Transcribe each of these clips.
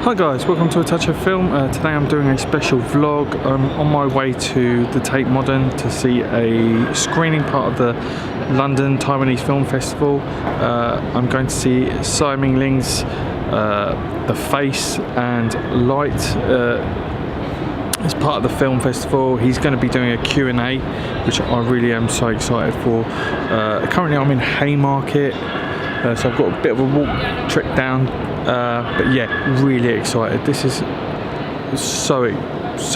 Hi guys, welcome to A Touch of Film. Today I'm doing a special vlog. I'm on my way to the Tate Modern to see a screening part of the London Taiwanese Film Festival. I'm going to see Tsai Ming Liang's The Face and Light as part of the film festival. He's going to be doing a Q&A, which I really am so excited for. Currently I'm in Haymarket, so I've got a bit of a walk trek down. But yeah, really excited. This is so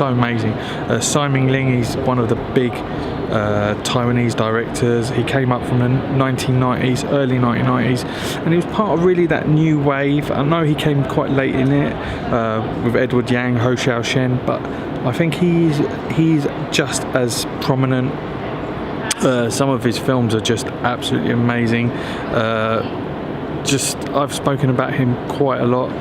amazing. Tsai Ming Liang, he's one of the big Taiwanese directors. He came up from the 1990s, early 1990s, and he was part of really that new wave. I know he came quite late in it with Edward Yang, Ho Xiao-shen, but I think he's just as prominent. Some of his films are just absolutely amazing. I've spoken about him quite a lot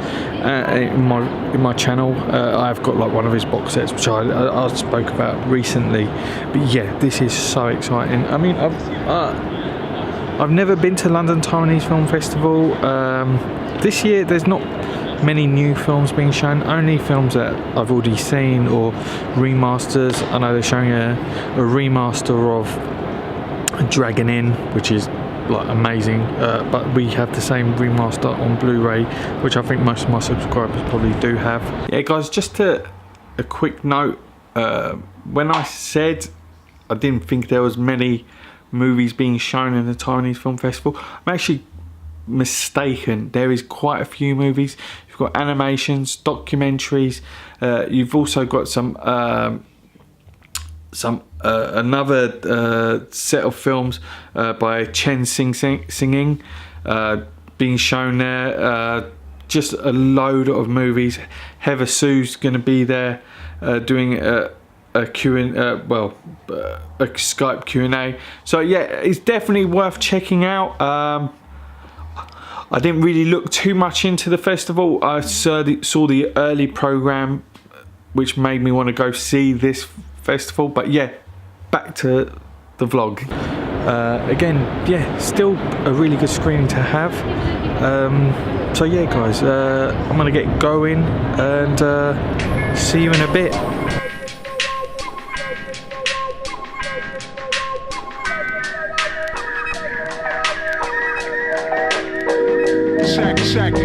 in my channel. I've got like one of his box sets which I spoke about recently. But yeah, this is so exciting. I mean, I've never been to London Taiwanese Film Festival. This year there's not many new films being shown, only films that I've already seen or remasters. I know they're showing a remaster of Dragon Inn, which is like amazing, but we have the same remaster on Blu-ray, which I think most of my subscribers probably do have. Yeah guys, just a quick note, when I said I didn't think there was many movies being shown in the Taiwanese Film Festival, I'm actually mistaken. There is quite a few movies. You've got animations, documentaries, you've also got another set of films by Chen Singing being shown there. Just a load of movies. Heather Sue's going to be there doing a Skype Q&A. So yeah, it's definitely worth checking out. I didn't really look too much into the festival. I saw the early program, which made me want to go see this festival. But yeah, back to the vlog. Again, yeah, still a really good screening to have. So yeah guys, I'm gonna get going and see you in a bit. Check.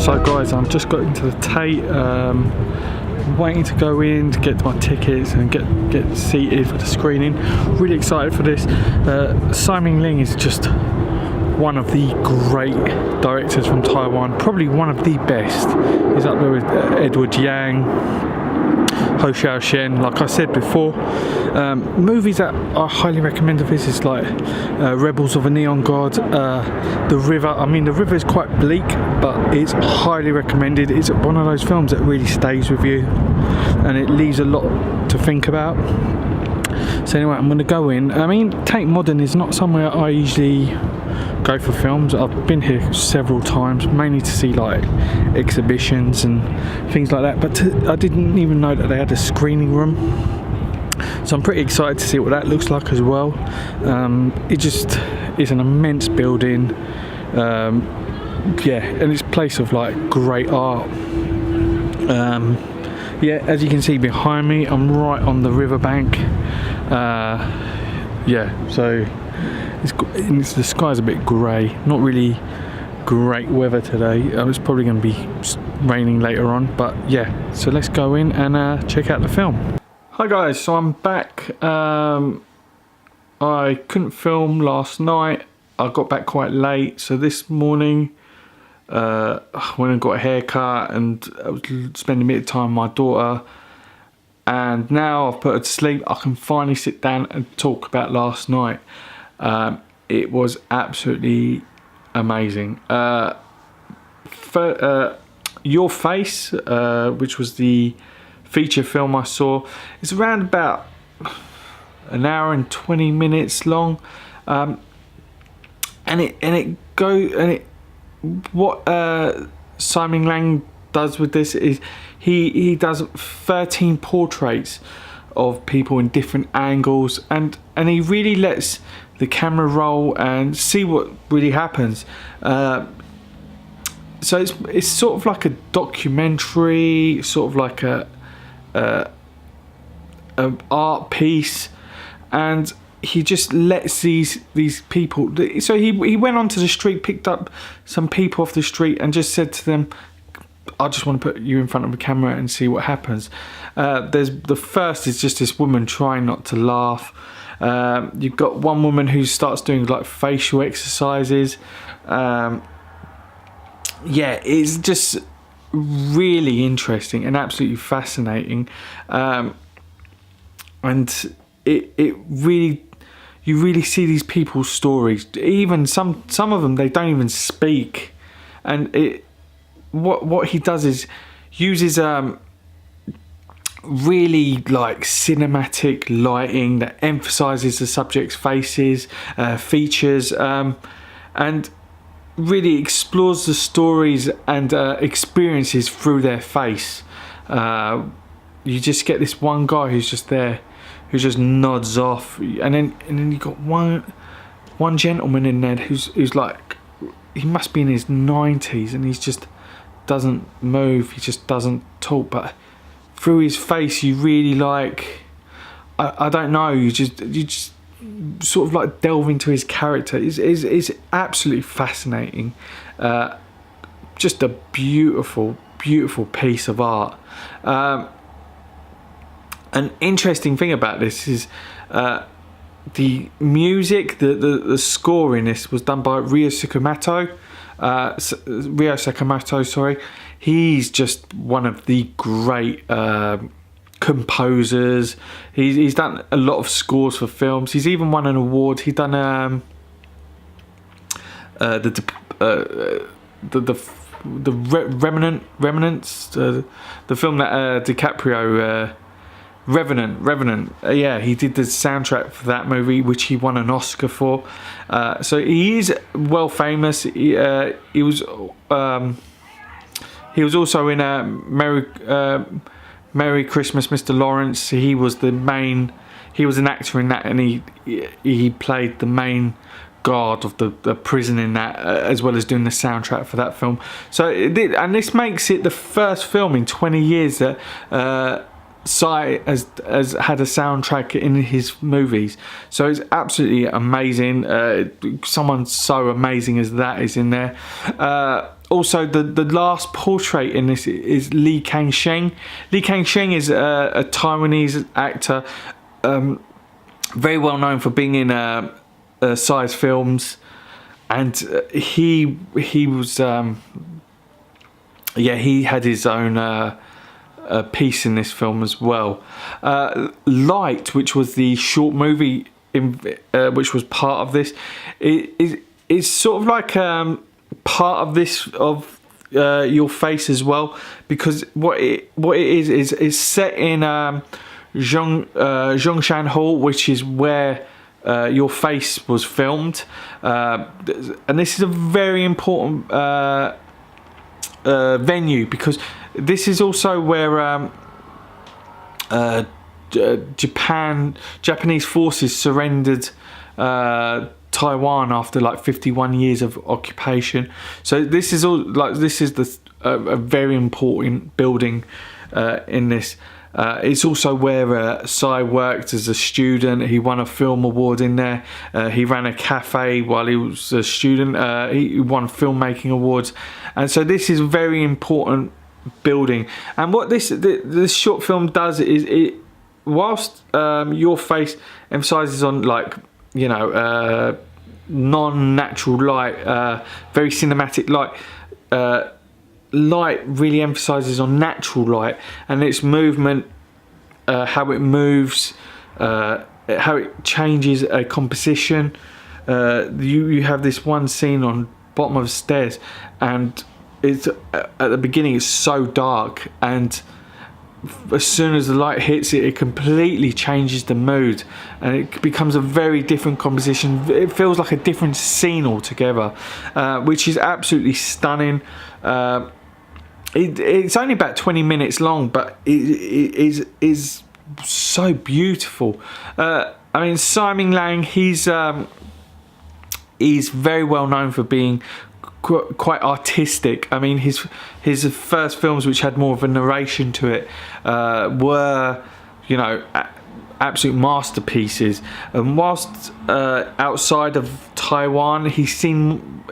So guys, I've just got into the Tate. I'm waiting to go in to get my tickets and get seated for the screening. Really excited for this. Tsai Ming Liang is just one of the great directors from Taiwan, probably one of the best. He's up there with Edward Yang, Ho Xiao-shen, like I said before. Movies that I highly recommend of his is like Rebels of a Neon God, The River. I mean, The River is quite bleak, but it's highly recommended. It's one of those films that really stays with you and it leaves a lot to think about. So anyway, I'm going to go in. I mean, Tate Modern is not somewhere I usually go for films. I've been here several times, mainly to see like exhibitions and things like that, but I didn't even know that they had a screening room, so I'm pretty excited to see what that looks like as well. It just is an immense building, yeah, and it's a place of like great art. Yeah, as you can see behind me, I'm right on the riverbank. yeah, so the sky's a bit grey, not really great weather today. It's probably going to be raining later on, but yeah, so let's go in and check out the film. Hi guys, so I'm back. I couldn't film last night. I got back quite late, so this morning I went and got a haircut, and I was spending a bit of time with my daughter, and now I've put her to sleep. I can finally sit down and talk about last night. It was absolutely amazing. Your Face, which was the feature film I saw, it's around about an hour and 20 minutes long, what Tsai Ming Liang does with this is he does 13 portraits of people in different angles, and he really lets the camera roll and see what really happens. So it's sort of like a documentary, sort of like a art piece, and he just lets these people. So he went onto the street, picked up some people off the street, and just said to them, "I just want to put you in front of a camera and see what happens." There's the first is just this woman trying not to laugh. You've got one woman who starts doing like facial exercises. Yeah, it's just really interesting and absolutely fascinating, and it really, you really see these people's stories. Even some of them, they don't even speak, and what he does is uses really like cinematic lighting that emphasizes the subject's faces, features, and really explores the stories and experiences through their face. You just get this one guy who's just there, who just nods off, and then you got one gentleman in there who's like, he must be in his 90s, and he's just doesn't move, he just doesn't talk, but through his face you really like, I don't know, you just sort of like delve into his character. It's absolutely fascinating. Just a beautiful piece of art. An interesting thing about this is the music, the score in this was done by Ryo Sakamoto, sorry. He's just one of the great composers. He's done a lot of scores for films. He's even won an award. He done the Remnants, the film that DiCaprio, Revenant. Yeah, he did the soundtrack for that movie, which he won an Oscar for. So he is well famous. He was also in Merry Christmas, Mr. Lawrence. He was an actor in that, and he played the main guard of the prison in that, as well as doing the soundtrack for that film. So and this makes it the first film in 20 years that Tsai has had a soundtrack in his movies. So it's absolutely amazing. Someone so amazing as that is in there. Also, the last portrait in this is Kang-sheng. Kang-sheng is a Taiwanese actor, very well known for being in Tsai's films, and he was he had his own piece in this film as well. Light, which was the short movie which was part of this, is sort of like part of this, of Your Face as well, because what it is set in Zhongshan Hall, which is where Your Face was filmed, and this is a very important venue, because this is also where Japanese forces surrendered Taiwan after like 51 years of occupation. So this is a very important building in this. It's also where Tsai worked as a student. He won a film award in there. He ran a cafe while he was a student. He won filmmaking awards, and so this is a very important building. And what this short film does is, it whilst Your Face emphasizes on, like, you know, non-natural light, very cinematic light, light really emphasizes on natural light and its movement, how it moves, how it changes a composition. You have this one scene on bottom of stairs, and it's at the beginning it's so dark, and as soon as the light hits it, it completely changes the mood, and it becomes a very different composition. It feels like a different scene altogether, which is absolutely stunning. It's only about 20 minutes long, but it is so beautiful. I mean, Tsai Ming Liang, he's very well known for being quite artistic. I mean, his first films, which had more of a narration to it, were, you know, absolute masterpieces. And whilst outside of Taiwan, he's seen,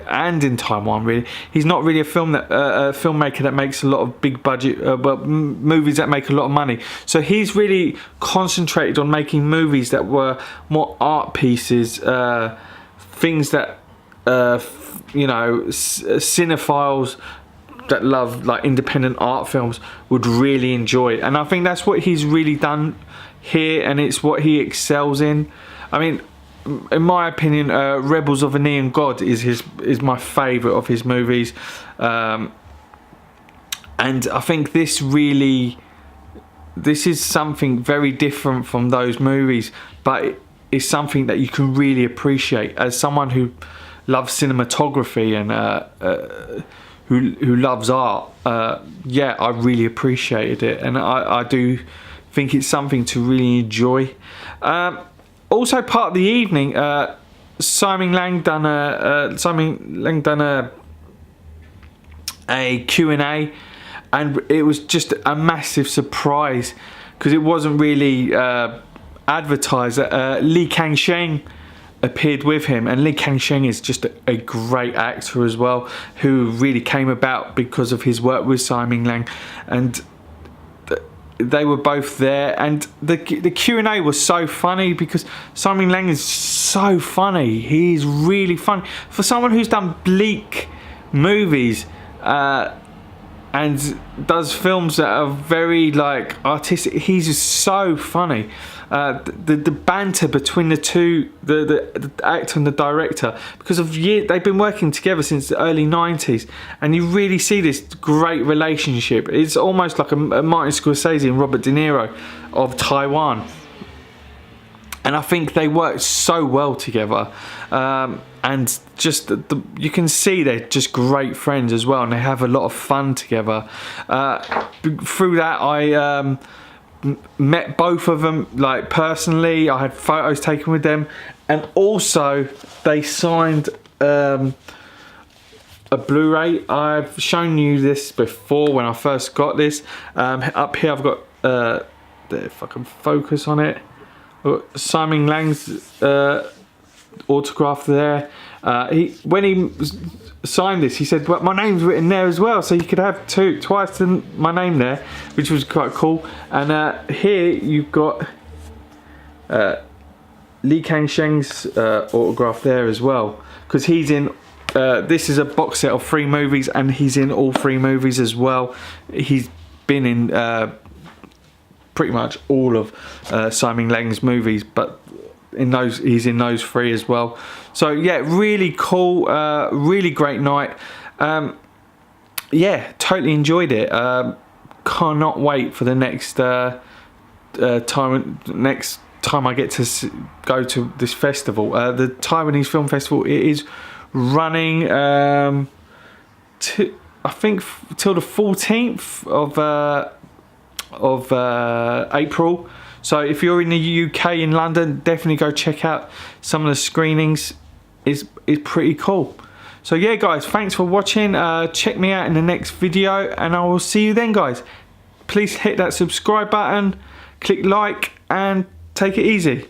and in Taiwan really, he's not really a filmmaker that makes a lot of big budget, movies that make a lot of money. So he's really concentrated on making movies that were more art pieces, things that you know, cinephiles that love, like, independent art films would really enjoy. And I think that's what he's really done here, and it's what he excels in. I mean, in my opinion, Rebels of a Neon God is my favourite of his movies, and I think this is something very different from those movies, but it's something that you can really appreciate as someone who loves cinematography and who loves art. Yeah, I really appreciated it, and I do think it's something to really enjoy. Also, part of the evening, Tsai Ming Liang done a Q&A, and it was just a massive surprise because it wasn't really advertised. Kang-sheng appeared with him, and Kang-sheng is just a great actor as well, who really came about because of his work with Tsai Ming Liang, and they were both there. And the Q&A was so funny because Tsai Ming Liang is so funny. He's really funny for someone who's done bleak movies and does films that are very, like, artistic. He's just so funny. The banter between the two, the actor and the director, because they've been working together since the early 90s, and you really see this great relationship. It's almost like a Martin Scorsese and Robert De Niro of Taiwan, and I think they work so well together. And just you can see they're just great friends as well, and they have a lot of fun together. Through that, I met both of them, like, personally. I had photos taken with them, and also they signed a Blu-ray. I've shown you this before when I first got this. Up here I've got if I can focus on it, Tsai Ming Liang's autograph there. When he signed this, he said, well, my name's written there as well, so you could have twice my name there, which was quite cool. And here you've got Kang-sheng's autograph there as well, because he's in this is a box set of 3 movies, and he's in all 3 movies as well. He's been in pretty much all of Tsai Ming Liang's movies, but he's in those 3 as well. So yeah, really cool, really great night. Yeah, totally enjoyed it. Cannot wait for the next time I get to go to this festival. The Taiwanese Film Festival, it is running I think till the 14th of April. So if you're in the UK, in London, definitely go check out some of the screenings. It's pretty cool. So yeah, guys, thanks for watching. Check me out in the next video, and I will see you then, guys. please hit that subscribe button, click like, and take it easy.